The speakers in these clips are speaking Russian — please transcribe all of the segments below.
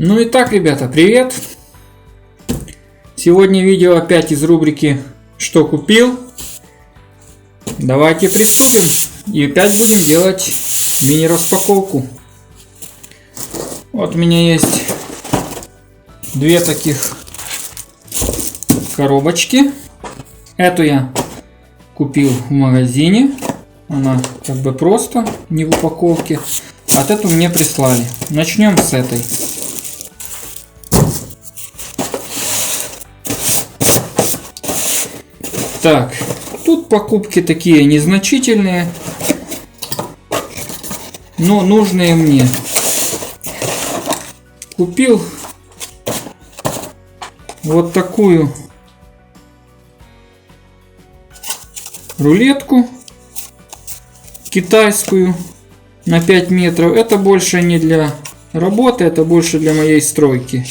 Ну и так, ребята, привет! Сегодня видео опять из рубрики «Что купил?». Давайте приступим и опять будем делать мини-распаковку. Вот у меня есть две таких коробочки. Эту я купил в магазине. Она как бы просто, не в упаковке. А эту мне прислали. Начнем с этой. Так, тут покупки такие незначительные, но нужные мне. Купил вот такую рулетку китайскую на 5 метров. Это больше не для работы, это больше для моей стройки.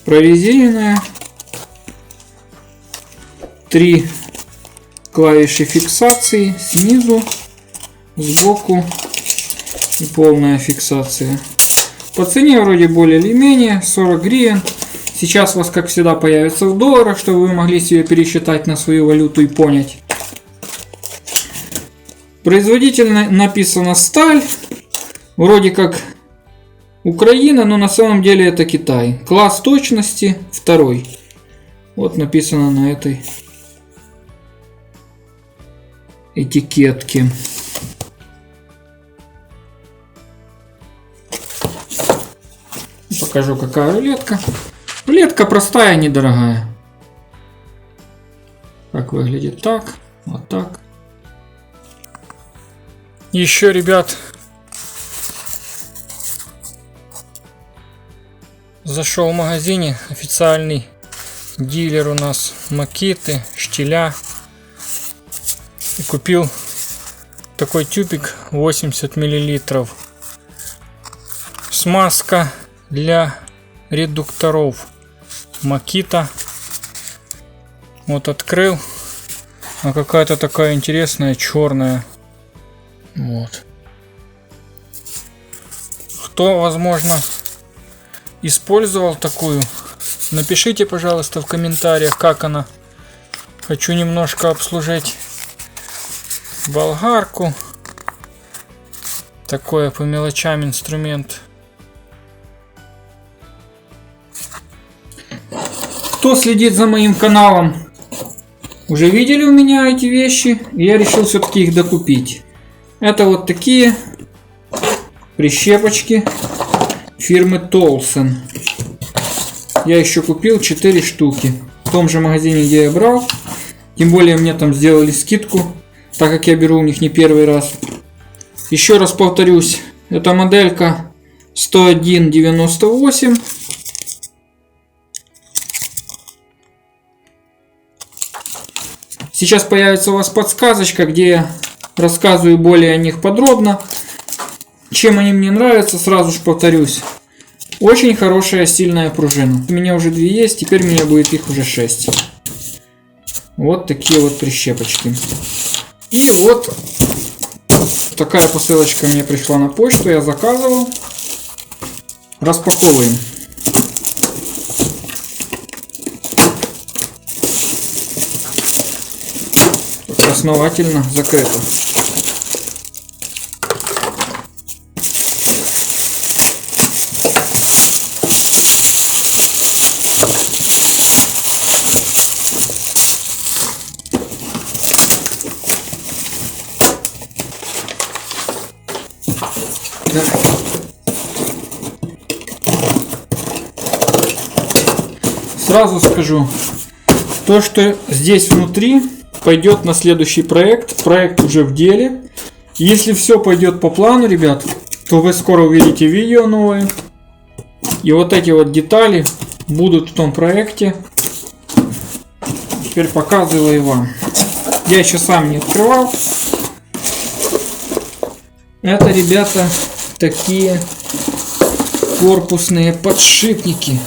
Прорезиненная. 3 клавиши фиксации снизу, сбоку и полная фиксация. По цене вроде более или менее 40 гривен. Сейчас у вас, как всегда, появится в долларах, чтобы вы могли себе пересчитать на свою валюту и понять. Производитель написано сталь. Вроде как Украина, но на самом деле это Китай. Класс точности 2. Вот написано на этой этикетки. Покажу, какая рулетка. Рулетка простая, недорогая. Как выглядит так, вот так. Еще, ребят, зашел в магазине официальный дилер у нас Makita, штиля. И купил такой тюбик 80 мл. Смазка для редукторов Makita. Вот открыл. А какая-то такая интересная черная. Вот. Кто, возможно, использовал такую, напишите, пожалуйста, в комментариях, как она. Хочу немножко обслужить болгарку. Такое по мелочам инструмент. Кто следит за моим каналом, уже видели у меня эти вещи. Я решил все-таки их докупить. Это вот такие прищепочки фирмы Tolson. Я еще купил 4 штуки в том же магазине, где я брал. Тем более мне там сделали скидку, так как я беру у них не первый раз. Еще раз повторюсь, это моделька 10198. Сейчас появится у вас подсказочка, где я рассказываю более о них подробно. Чем они мне нравятся, сразу же повторюсь. Очень хорошая, сильная пружина. У меня уже 2 есть, теперь у меня будет их уже 6. Вот такие вот прищепочки. И вот такая посылочка мне пришла на почту, я заказывал. Распаковываем. Основательно закрыто. Сразу скажу, то, что здесь внутри, пойдет на следующий проект. Проект уже в деле. Если все пойдет по плану, ребят, то вы скоро увидите видео новое. И вот эти вот детали будут в том проекте. Теперь показываю вам. Я еще сам не открывал. Это, ребята, такие корпусные подшипники.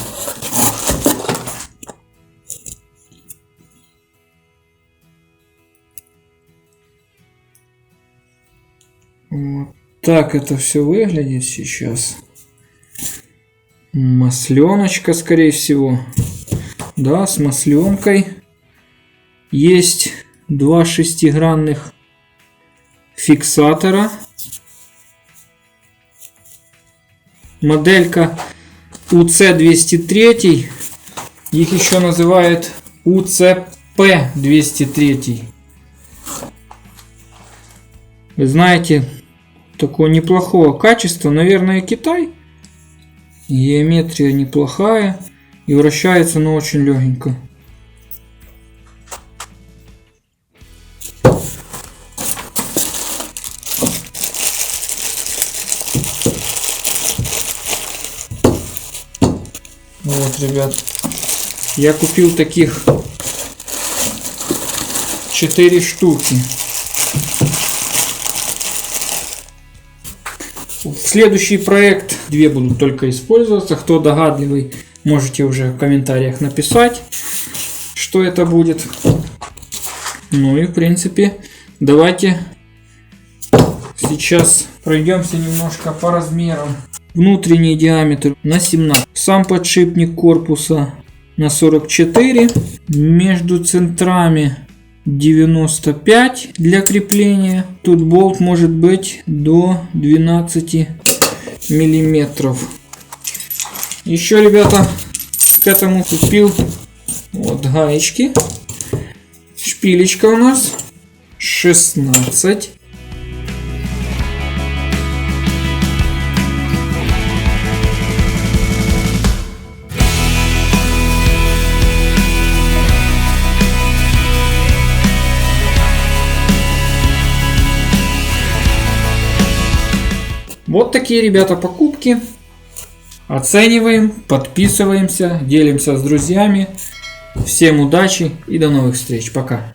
Вот так это все выглядит сейчас. Масленочка, скорее всего. Да, с масленкой. Есть 2 шестигранных фиксатора. Моделька UC203. Их еще называют UCP203. Вы знаете, такого неплохого качества. Наверное, Китай. Геометрия неплохая. И вращается, но очень легенько. Вот, ребят. Я купил таких 4 штуки. В следующий проект 2 будут только использоваться. Кто догадливый, можете уже в комментариях написать, что это будет. Ну и в принципе, давайте сейчас пройдемся немножко по размерам. Внутренний диаметр на 17. Сам подшипник корпуса на 44. Между центрами 95 для крепления. Тут болт может быть до 12 миллиметров. Еще, ребята, к этому купил вот гаечки. Шпилечка у нас 16. Вот такие, ребята, покупки. Оцениваем, подписываемся, делимся с друзьями. Всем удачи и до новых встреч. Пока.